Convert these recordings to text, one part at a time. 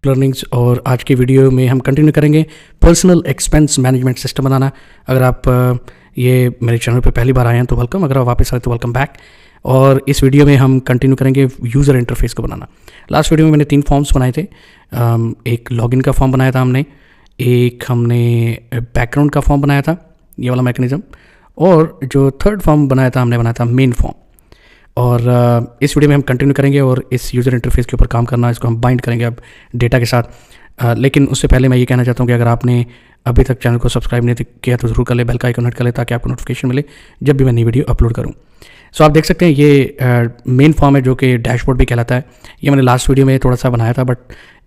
Learnings. और आज की वीडियो में हम कंटिन्यू करेंगे पर्सनल एक्सपेंस मैनेजमेंट सिस्टम बनाना। अगर आप ये मेरे चैनल पे पहली बार आए हैं तो वेलकम, अगर आप वापस आए तो वेलकम बैक। और इस वीडियो में हम कंटिन्यू करेंगे यूज़र इंटरफेस को बनाना। लास्ट वीडियो में मैंने 3 फॉर्म्स बनाए थे। एक लॉगिन का फॉर्म बनाया था हमने, एक हमने बैकग्राउंड का फॉर्म बनाया था, ये वाला मैकेनिज्म, और जो थर्ड फॉर्म बनाया था हमने बनाया था मेन फॉर्म। और इस वीडियो में हम कंटिन्यू करेंगे और इस यूज़र इंटरफेस के ऊपर काम करना, इसको हम बाइंड करेंगे अब डेटा के साथ। लेकिन उससे पहले मैं ये कहना चाहता हूँ कि अगर आपने अभी तक चैनल को सब्सक्राइब नहीं किया तो ज़रूर कर ले, बेल का आइकन हिट कर ले ताकि आपको नोटिफिकेशन मिले जब भी मैं नई वीडियो अपलोड करूँ। सो आप देख सकते हैं ये मेन फॉर्म है जो कि डैशबोर्ड भी कहलाता है। ये मैंने लास्ट वीडियो में थोड़ा सा बनाया था बट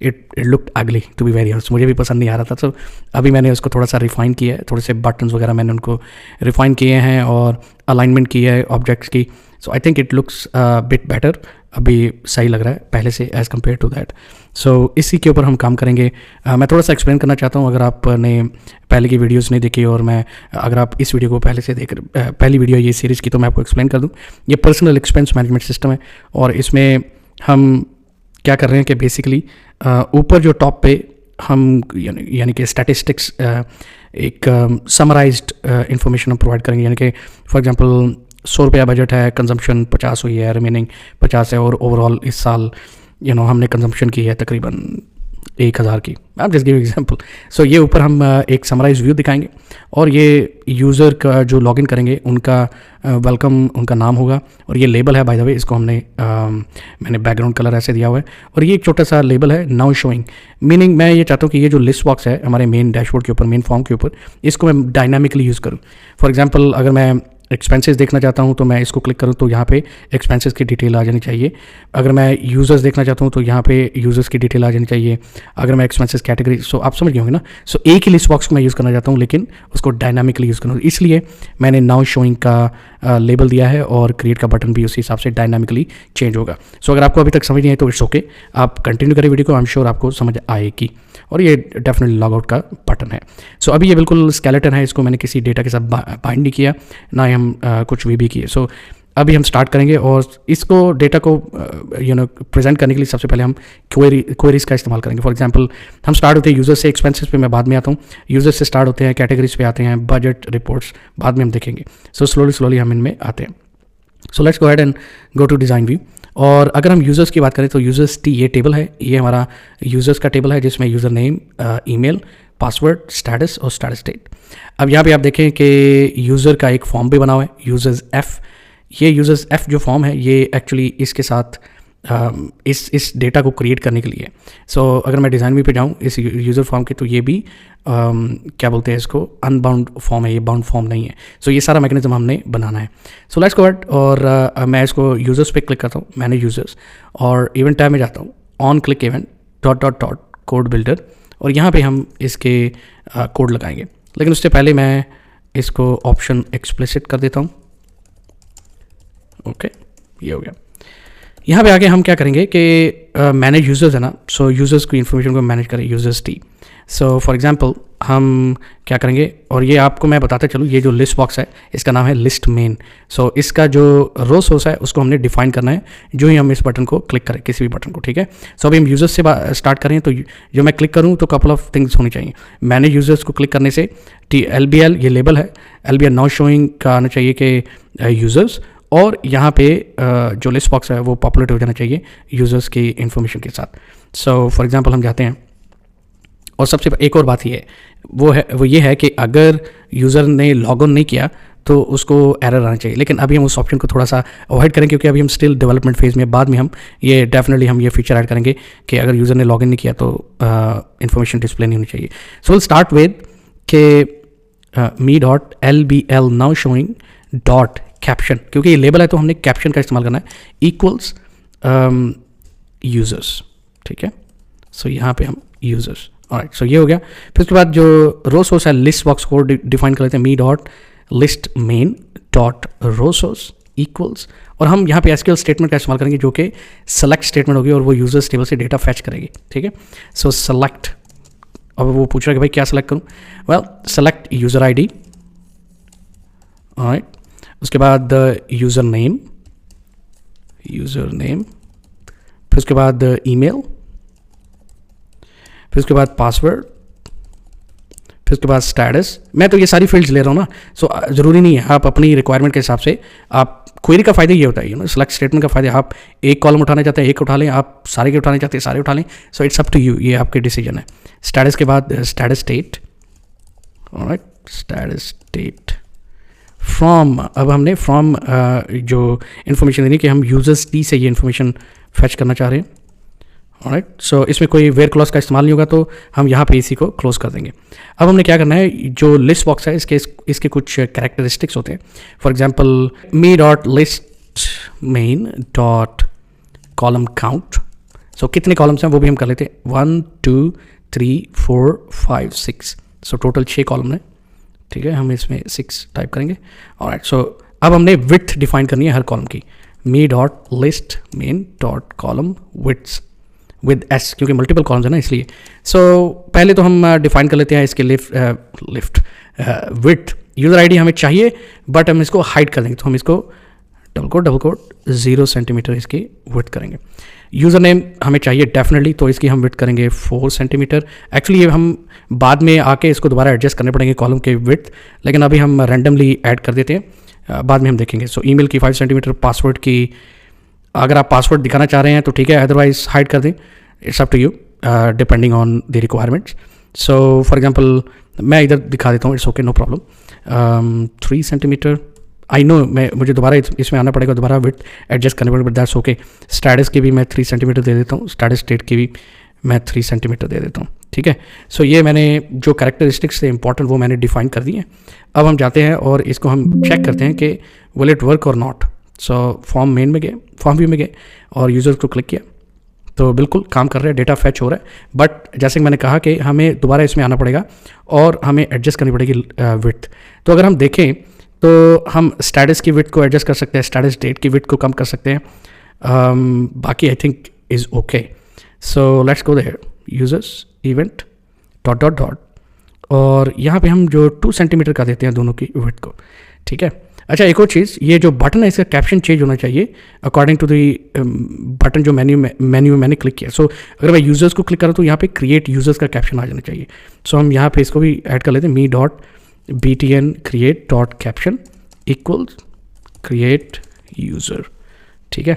इट लुक्ड अगली टू बी वेरी ऑनेस्ट, मुझे भी पसंद नहीं आ रहा था। तो अभी मैंने उसको थोड़ा सा रिफाइन किया है, थोड़े से बटन्स वगैरह मैंने उनको रिफाइन किए हैं और अलाइनमेंट की है ऑब्जेक्ट्स की। So I think it looks bit better, अभी सही लग रहा है पहले से as compare to that. So इसी के ऊपर हम काम करेंगे। मैं थोड़ा सा एक्सप्लेन करना चाहता हूँ, अगर आपने पहले की वीडियोस नहीं देखी और अगर आप इस वीडियो को पहले से पहली वीडियो ये सीरीज़ की तो मैं आपको एक्सप्लेन कर दूँ। ये पर्सनल एक्सपेंस मैनेजमेंट सिस्टम है और इसमें हम क्या कर रहे हैं कि बेसिकली ऊपर जो टॉप पे हम यानी कि स्टैटिस्टिक्स एक समराइज्ड इंफॉर्मेशन हम प्रोवाइड करेंगे। यानी कि फॉर एग्जांपल 100 रुपया बजट है, कंजम्पशन 50 हुई है, रिमेनिंग 50 है, और ओवरऑल इस साल हमने कंजम्पशन की है तकरीबन 1000 की। आप जस्ट गिव एग्जांपल। सो ये ऊपर हम एक समराइज व्यू दिखाएंगे और ये यूज़र का जो लॉगिन करेंगे उनका वेलकम उनका नाम होगा। और ये लेबल है बाय द वे, इसको मैंने बैकग्राउंड कलर ऐसे दिया हुआ है। और ये एक छोटा सा लेबल है नाउ शोइंग, मीनिंग मैं ये चाहता हूँ कि ये जो लिस्ट बॉक्स है हमारे मेन डैशबोर्ड के ऊपर, मेन फॉर्म के ऊपर, इसको मैं डायनामिकली यूज़ करूँ। फॉर एग्जाम्पल अगर मैं एक्सपेंसेस देखना चाहता हूं तो मैं इसको क्लिक करूं तो यहाँ पे एक्सपेंसेस की डिटेल आ जानी चाहिए। अगर मैं यूज़र्स देखना चाहता हूं तो यहाँ पे यूज़र्स की डिटेल आ जानी चाहिए। अगर मैं एक्सपेंसेस कैटेगरी, सो आप समझ गए होंगे ना। सो एक ही लिस्ट बॉक्स को मैं यूज़ करना चाहता हूं लेकिन उसको डायनामिकली यूज़ करूँ, इसलिए मैंने नाउ शोइंग का लेबल दिया है और क्रिएट का बटन भी उसी हिसाब से डायनामिकली चेंज होगा। सो अगर आपको अभी तक समझ नहीं आई तो इट्स ओके, आप कंटिन्यू करें वीडियो को, आई एम श्योर आपको समझ आएगी। और ये डेफिनेटली लॉग आउट का बटन है। सो अभी ये बिल्कुल स्केलेटन है, इसको मैंने किसी डेटा के साथ बाइंड नहीं किया, ना ही हम कुछ भी किए। सो अभी हम स्टार्ट करेंगे और इसको डेटा को प्रेजेंट करने के लिए सबसे पहले हम क्वेरीज का इस्तेमाल करेंगे। फॉर एग्जांपल हम स्टार्ट होते हैं यूज़र से, एक्सपेंसेस पे मैं बाद में आता हूँ, यूज़र से स्टार्ट होते हैं, कैटेगरीज पे आते हैं, बजट रिपोर्ट्स बाद में हम देखेंगे। सो स्लोली हम इनमें आते हैं। So let's go ahead and go to design view. और अगर हम यूज़र्स की बात करें तो यूज़र्स टी ये टेबल है, ये हमारा यूज़र्स का टेबल है जिसमें user name, email, password, status और स्टेटस डेट। अब यहाँ पे आप देखें कि यूज़र का एक फॉर्म भी बना हुआ है, यूज़र्स एफ। ये यूज़र्स एफ जो फॉर्म है ये एक्चुअली इसके साथ इस डेटा को क्रिएट करने के लिए। सो अगर मैं डिज़ाइन व्यू पे जाऊँ इस यूज़र फॉर्म के, तो ये भी क्या बोलते हैं इसको, अनबाउंड फॉर्म है, ये बाउंड फॉर्म नहीं है। सो ये सारा मैकेनिज्म हमने बनाना है। सो लेट्स गो अहेड और मैं इसको यूज़र्स पे क्लिक करता हूँ, मैनेज यूज़र्स, और इवेंट टैब में जाता हूँ, on click event dot code builder, और यहाँ पे हम इसके कोड लगाएंगे। लेकिन उससे पहले मैं इसको ऑप्शन एक्सप्लिसिट कर देता हूँ। ओके, ये हो गया। यहाँ पे आगे हम क्या करेंगे कि मैनेज यूज़र्स है ना, सो यूज़र्स की इन्फॉर्मेशन को मैनेज करें, users T. So for example हम क्या करेंगे, और ये आपको मैं बताता चलूँ, ये जो लिस्ट बॉक्स है इसका नाम है लिस्ट मेन। सो इसका जो रो सोर्स है उसको हमने डिफाइन करना है जो ही हम इस बटन को क्लिक करें, किसी भी बटन को, ठीक है। सो अभी हम यूज़र्स से स्टार्ट करें तो जो मैं क्लिक करूँ तो कपल ऑफ थिंग्स होनी चाहिए। मैनेज यूज़र्स को क्लिक करने से LBL ये लेबल है, LBL नाउ शोइंग का आना चाहिए कि यूज़र्स, और यहाँ पे जो लिस्ट बॉक्स है वो पॉपुलेट हो जाना चाहिए यूज़र्स की इन्फॉर्मेशन के साथ। सो फॉर एग्जांपल हम जाते हैं, और सबसे एक और बात वो ये है कि अगर यूज़र ने लॉग ऑन नहीं किया तो उसको एरर आना चाहिए। लेकिन अभी हम उस ऑप्शन को थोड़ा सा अवॉइड करें क्योंकि अभी हम स्टिल डेवलपमेंट फेज़ में। बाद में हम ये डेफिनेटली हम ये फीचर ऐड करेंगे कि अगर यूज़र ने लॉग इन नहीं किया तो इन्फॉर्मेशन डिस्प्ले नहीं होनी चाहिए। सो विल स्टार्ट विद के me.lbl now showing dot caption, क्योंकि ये लेबल है तो हमने कैप्शन का इस्तेमाल करना है, इक्वल्स यूज़र्स, ठीक है। सो यहाँ पे हम यूज़र्स, ऑलराइट। सो ये हो गया। फिर उसके बाद जो रो सोर्स है लिस्ट बॉक्स को डिफाइन कर लेते हैं, me.listMain.रो सोर्स इक्वल्स, और हम यहाँ पे एसक्यूएल स्टेटमेंट का इस्तेमाल करेंगे जो कि सेलेक्ट स्टेटमेंट होगी और वो यूज़र्स टेबल से डेटा फैच करेगी, ठीक है। सो सेलेक्ट, अब वो पूछ रहा है कि भाई क्या सेलेक्ट करूँ, well select user ID, alright. उसके बाद यूज़र नेम, फिर उसके बाद ईमेल, फिर उसके बाद पासवर्ड, फिर उसके बाद स्टेटस। मैं तो ये सारी फील्ड्स ले रहा हूँ ना, सो ज़रूरी नहीं है, आप अपनी रिक्वायरमेंट के हिसाब से आप क्वेरी का फ़ायदा ये होता है सेलेक्ट स्टेटमेंट का फ़ायदा, आप एक कॉलम उठाना चाहते हैं एक उठा लें, आप सारे के उठाने चाहते हैं सारे उठा लें, so it's up to you, ये आपके डिसीजन है। स्टेटस के बाद status state, alright, status state from, अब हमने फ्रॉम जो इन्फॉर्मेशन देनी कि हम यूजर्स टी से ये इन्फॉर्मेशन फैच करना चाह रहे हैं, ऑलराइट। सो इसमें कोई वेयर क्लॉज का इस्तेमाल नहीं होगा, तो हम यहाँ पे इसी को क्लोज कर देंगे। अब हमने क्या करना है, जो लिस्ट बॉक्स है इसके कुछ कैरेक्टरिस्टिक्स होते हैं। For example me dot list main dot column count, so कितने कॉलम्स हैं वो भी हम कर लेते हैं, 1 2 3 4 5 6, सो टोटल 6 कॉलम है, ठीक है। हम इसमें 6 टाइप करेंगे, ऑलराइट। सो अब हमने विड्थ डिफाइन करनी है हर कॉलम की, me dot list main dot column width with S, क्योंकि मल्टीपल कॉलम्स है ना इसलिए। सो पहले तो हम डिफाइन कर लेते हैं इसके लिफ्ट विड्थ, यूज़र आईडी हमें चाहिए बट हम इसको हाइड कर देंगे, तो हम इसको डबल कोट 0 सेंटीमीटर इसकी विड्थ करेंगे। यूज़र नेम हमें चाहिए डेफिनेटली, तो इसकी हम विड्थ करेंगे 4 सेंटीमीटर। एक्चुअली ये हम बाद में आके इसको दोबारा एडजस्ट करने पड़ेंगे कॉलम के विड्थ, लेकिन अभी हम रैंडमली ऐड कर देते हैं, बाद में हम देखेंगे। सो ईमेल की 5 सेंटीमीटर, पासवर्ड की अगर आप पासवर्ड दिखाना चाह रहे हैं तो ठीक है, अदरवाइज हाइड कर दें, it's up to you depending on the requirements. So for example मैं इधर दिखा देता हूँ, it's okay no problem. 3 centimetre, I know मुझे दोबारा इसमें आना पड़ेगा, दोबारा विड्थ एडजस्ट करने पड़ेगा, बट दैट्स ओके। स्टेटस की भी मैं 3 सेंटीमीटर दे देता हूँ, स्टेटस स्टेट की भी मैं 3 सेंटीमीटर दे देता हूँ, ठीक है। सो ये मैंने जो कैरेक्टरिस्टिक्स थे इंपॉर्टेंट वो मैंने डिफाइन कर दिए हैं। अब हम जाते हैं और इसको हम चेक करते हैं कि विल इट वर्क और नॉट। सो फॉर्म मेन में गए, फॉर्म व्यू में गए और यूज़र्स को क्लिक किया, तो बिल्कुल काम कर रहा है, डेटा फैच हो रहा है। बट जैसे कि मैंने कहा कि हमें दोबारा इसमें आना पड़ेगा और हमें एडजस्ट करनी पड़ेगी विड्थ। तो अगर हम देखें तो हम स्टेटस की विड्थ को एडजस्ट कर सकते हैं, स्टेटस डेट की विड्थ को कम कर सकते हैं, बाकी I think is okay. So let's go there, users event dot dot dot, और यहाँ पे हम जो 2 सेंटीमीटर का देते हैं दोनों की विड्थ को, ठीक है। अच्छा, एक और चीज़, ये जो बटन है इसका कैप्शन चेंज होना चाहिए अकॉर्डिंग टू दी बटन जो मेन्यू में मैंने क्लिक किया। सो अगर मैं यूज़र्स को क्लिक करूँ तो यहाँ पे क्रिएट यूज़र्स का कैप्शन आ जाना चाहिए। सो हम यहाँ पे इसको भी ऐड कर लेते हैं, me dot btn create dot caption equals create user, ठीक है।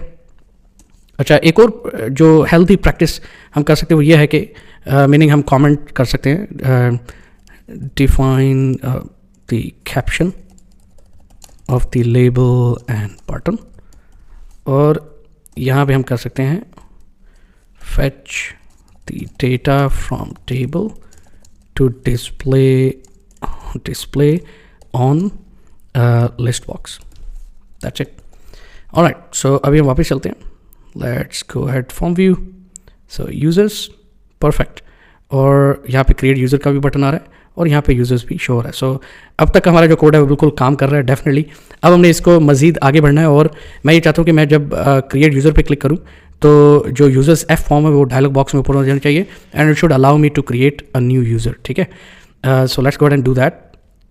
अच्छा, एक और जो हेल्थी प्रैक्टिस हम कर सकते हैं वो ये है कि मीनिंग हम कमेंट कर सकते हैं, define the caption of the label and button, और यहाँ पे हम कर सकते हैं fetch the data from table to display on list box. That's it. Alright, so अभी हम वापस चलते हैं, let's go ahead form view, so users, perfect, और यहाँ पे create user का भी बटन आ रहा है और यहाँ पे यूज़र्स भी शो हो रहा है। सो अब तक हमारा जो कोड है वो बिल्कुल काम कर रहा है डेफिनेटली। अब हमने इसको मज़ीद आगे बढ़ना है, और मैं ये चाहता हूँ कि मैं जब क्रिएट यूज़र पे क्लिक करूँ तो जो यूज़र्स एफ फॉर्म है वो डायलॉग बॉक्स में ऊपर हो जाना चाहिए, and it should allow me to create a new user, ठीक है। So let's go and do that.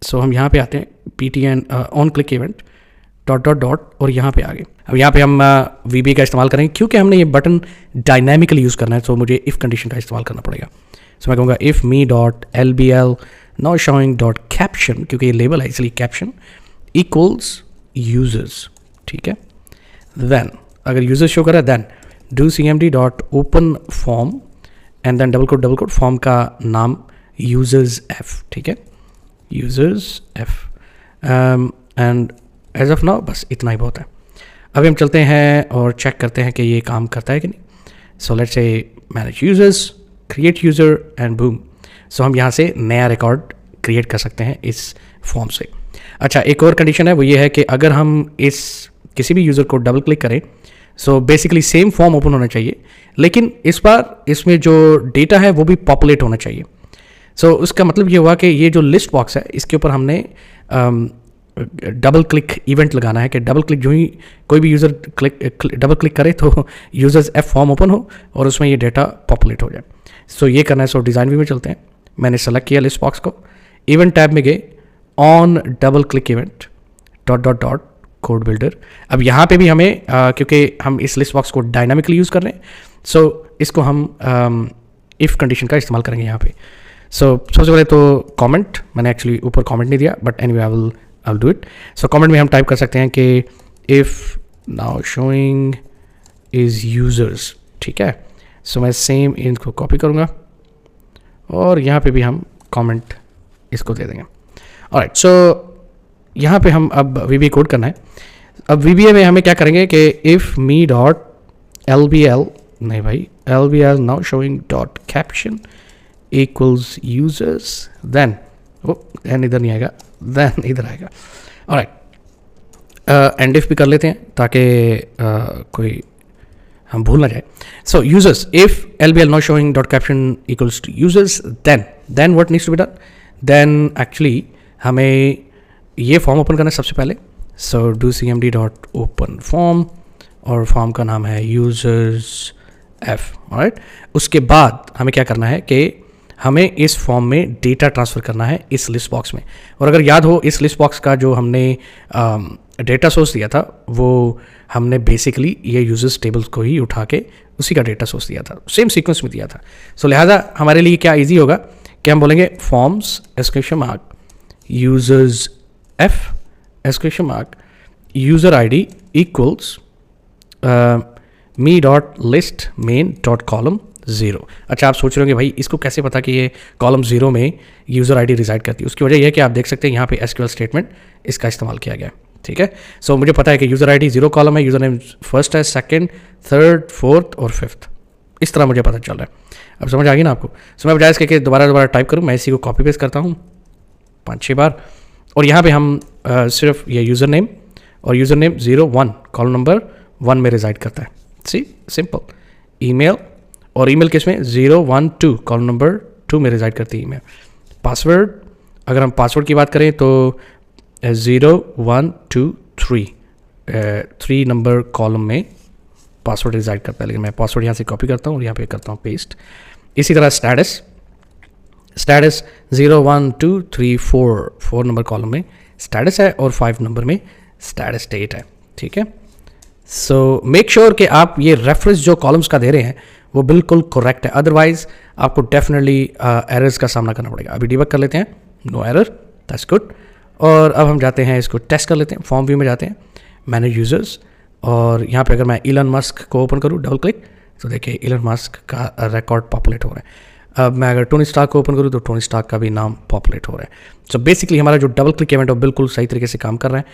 So हम यहाँ पे आते हैं, ptn on click event dot dot dot, और यहाँ पे आगे अब यहाँ पे हम VB का इस्तेमाल करेंगे क्योंकि हमने ये बटन डायनामिकली यूज़ करना है, तो मुझे इफ़ कंडीशन का इस्तेमाल करना पड़ेगा। सो मैं कहूँगा if me dot LBL not showing dot caption, क्योंकि ये लेबल है इसलिए कैप्शन, इक्वल्स यूजर्स, ठीक है। देन अगर यूजर्स शो कर रहा है then do CMD dot open form and then double quote form का नाम यूजर्स एफ, ठीक है, users F, and as of now बस इतना ही बहुत है। अभी हम चलते हैं और चेक करते हैं कि ये काम करता है कि नहीं। So let's say manage users, create user and boom. So हम यहाँ से नया रिकॉर्ड क्रिएट कर सकते हैं इस फॉर्म से। अच्छा, एक और कंडीशन है वो ये है कि अगर हम इस किसी भी यूज़र को डबल क्लिक करें, so basically same form open होना चाहिए, लेकिन इस बार इसमें जो डेटा है वो भी पॉपुलेट होना चाहिए। सो उसका मतलब ये हुआ कि ये जो लिस्ट बॉक्स है इसके ऊपर हमने डबल क्लिक इवेंट लगाना है कि डबल क्लिक जो ही कोई भी यूज़र डबल क्लिक करे तो यूज़र्स एफ फॉर्म ओपन हो और उसमें ये डेटा पॉपुलेट हो जाए। सो ये करना है। सो डिज़ाइन व्यू में चलते हैं, मैंने सेलेक्ट किया लिस्ट बॉक्स को, इवेंट टैब में गए, on double click event dot dot dot code builder. अब यहाँ पे भी हमें क्योंकि हम इस लिस्ट बॉक्स को डायनामिकली यूज़ कर रहे हैं, सो इसको हम इफ़ कंडीशन का इस्तेमाल करेंगे यहाँ पे। सो सबसे पहले तो कमेंट, मैंने एक्चुअली ऊपर कमेंट नहीं दिया, but anyway I will do it. So comment में हम टाइप कर सकते हैं कि if now showing is users, ठीक है। सो मैं सेम इनको कॉपी करूँगा और यहाँ पे भी हम कमेंट इसको दे देंगे। ऑलराइट, सो यहाँ पे हम अब VBA कोड करना है। अब VBA में हमें क्या करेंगे कि इफ़ मी डॉट LBL, नहीं भाई, LBL now showing dot caption equals users, then then इधर नहीं आएगा, देन इधर आएगा। ऑलराइट, एंड इफ भी कर लेते हैं ताकि कोई हम भूल ना जाए। So users, if LBL now showing dot caption equals to users, then what needs to be done, then actually हमें ये फॉर्म ओपन करना है सबसे पहले। So do cmd dot open form, और फॉर्म का नाम है यूजर्स F। ऑलराइट, उसके बाद हमें क्या करना है कि हमें इस फॉर्म में डेटा ट्रांसफ़र करना है इस लिस्ट बॉक्स में। और अगर याद हो, इस लिस्ट बॉक्स का जो हमने डेटा सोर्स दिया था वो हमने बेसिकली ये यूजर्स टेबल्स को ही उठा के उसी का डेटा सोर्स दिया था, सेम सीक्वेंस में दिया था। सो लिहाजा हमारे लिए क्या ईजी होगा कि हम बोलेंगे forms exclamation mark users F exclamation mark user ID equals me dot list main dot column 0। अच्छा, आप सोच रहे होंगे भाई इसको कैसे पता कि ये कॉलम 0 में यूज़र ID रिजाइड करती है। उसकी वजह यह है कि आप देख सकते हैं यहाँ पे SQL स्टेटमेंट इसका इस्तेमाल किया गया, ठीक है। सो मुझे पता है कि यूज़र ID 0 कॉलम है, यूज़र नेम फर्स्ट है, सेकंड, थर्ड, फोर्थ और फिफ्थ, इस तरह मुझे पता चल रहा है। अब समझ आ गई ना आपको। सो मैं बजाय इसके कि दोबारा टाइप करूँ, मैं इसी को कॉपी पेस्ट करता हूँ 5-6 बार, और यहाँ पे हम सिर्फ ये यूज़र नेम और यूज़र नेम 01 कॉलम नंबर 1 में रिजाइड करता है। सी सिंपल। ईमेल, और ईमेल किस में 012 कॉलम नंबर 2 में रिजाइड करती है ईमेल। पासवर्ड, अगर हम पासवर्ड की बात करें तो 0123 3 नंबर कॉलम में पासवर्ड रिजाइड करता है, लेकिन मैं पासवर्ड यहाँ से कॉपी करता हूँ और यहाँ पे करता हूँ पेस्ट। इसी तरह स्टेटस 01234 4 नंबर कॉलम में स्टेटस है और 5 नंबर में स्टेटस डेट है, ठीक है। सो मेक श्योर कि आप ये रेफरेंस जो कॉलम्स का दे रहे हैं वो बिल्कुल करेक्ट है, अदरवाइज आपको डेफिनेटली एरर्स का सामना करना पड़ेगा। अभी डिबग कर लेते हैं, नो एरर, दैट्स गुड। और अब हम जाते हैं, इसको टेस्ट कर लेते हैं। फॉर्म व्यू में जाते हैं, मैनेज यूजर्स, और यहाँ पे अगर मैं इलन मस्क को ओपन करूँ डबल क्लिक, तो देखिए इलन मस्क का रिकॉर्ड पॉपुलेट हो रहा है। अब मैं अगर टोनी स्टार्क को ओपन करूँ तो टोनी स्टार्क का भी नाम पॉपुलेट हो रहा है। सो बेसिकली हमारा जो डबल क्लिक इवेंट है वो बिल्कुल सही तरीके से काम कर रहा है।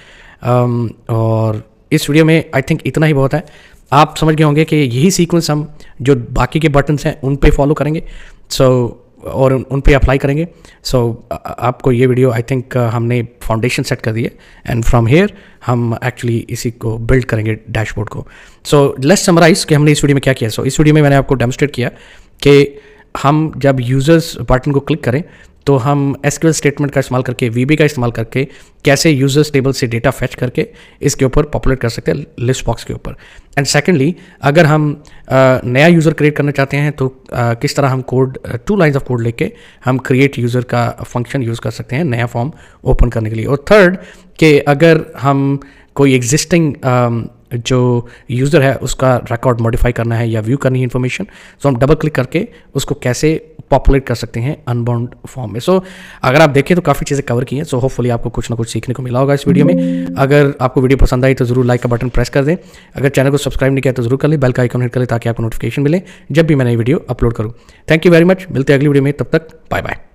और इस वीडियो में आई थिंक इतना ही बहुत है। आप समझ गए होंगे कि यही सीक्वेंस हम जो बाकी के बटन्स हैं उन पे फॉलो करेंगे, और उन पे अप्लाई करेंगे। आपको ये वीडियो आई थिंक हमने फाउंडेशन सेट कर दी है, एंड फ्रॉम हेयर हम एक्चुअली इसी को बिल्ड करेंगे डैशबोर्ड को। सो लेट्स समराइज कि हमने इस वीडियो में क्या किया। इस वीडियो में मैंने आपको डेमोस्ट्रेट किया कि हम जब यूज़र्स बटन को क्लिक करें तो हम SQL स्टेटमेंट का इस्तेमाल करके, VB का इस्तेमाल करके कैसे यूजर्स टेबल से डेटा फेच करके इसके ऊपर पॉपुलेट कर सकते हैं लिस्ट बॉक्स के ऊपर। एंड सेकेंडली, अगर हम नया यूज़र क्रिएट करना चाहते हैं तो किस तरह हम कोड 2 लाइन्स ऑफ कोड लेके हम क्रिएट यूज़र का फंक्शन यूज़ कर सकते हैं नया फॉर्म ओपन करने के लिए। और थर्ड, कि अगर हम कोई एग्जिस्टिंग जो यूज़र है उसका रिकॉर्ड मॉडिफाई करना है या व्यू करनी है इन्फॉर्मेशन, तो हम डबल क्लिक करके उसको कैसे पॉपुलेट कर सकते हैं अनबाउंड फॉर्म में। अगर आप देखें तो काफ़ी चीज़ें कवर की हैं। होपफुली आपको कुछ ना कुछ सीखने को मिला होगा इस वीडियो में। अगर आपको वीडियो पसंद आई तो ज़रूर लाइक का बटन प्रेस कर दें। अगर चैनल को सब्सक्राइब नहीं किया तो ज़रूर कर लें, बेल का आइकन हिट कर लें ताकि आपको नोटिफिकेशन मिले जब भी मैं नई वीडियो अपलोड करूँ। थैंक यू वेरी मच, मिलते हैं अगली वीडियो में, तब तक बाय बाय।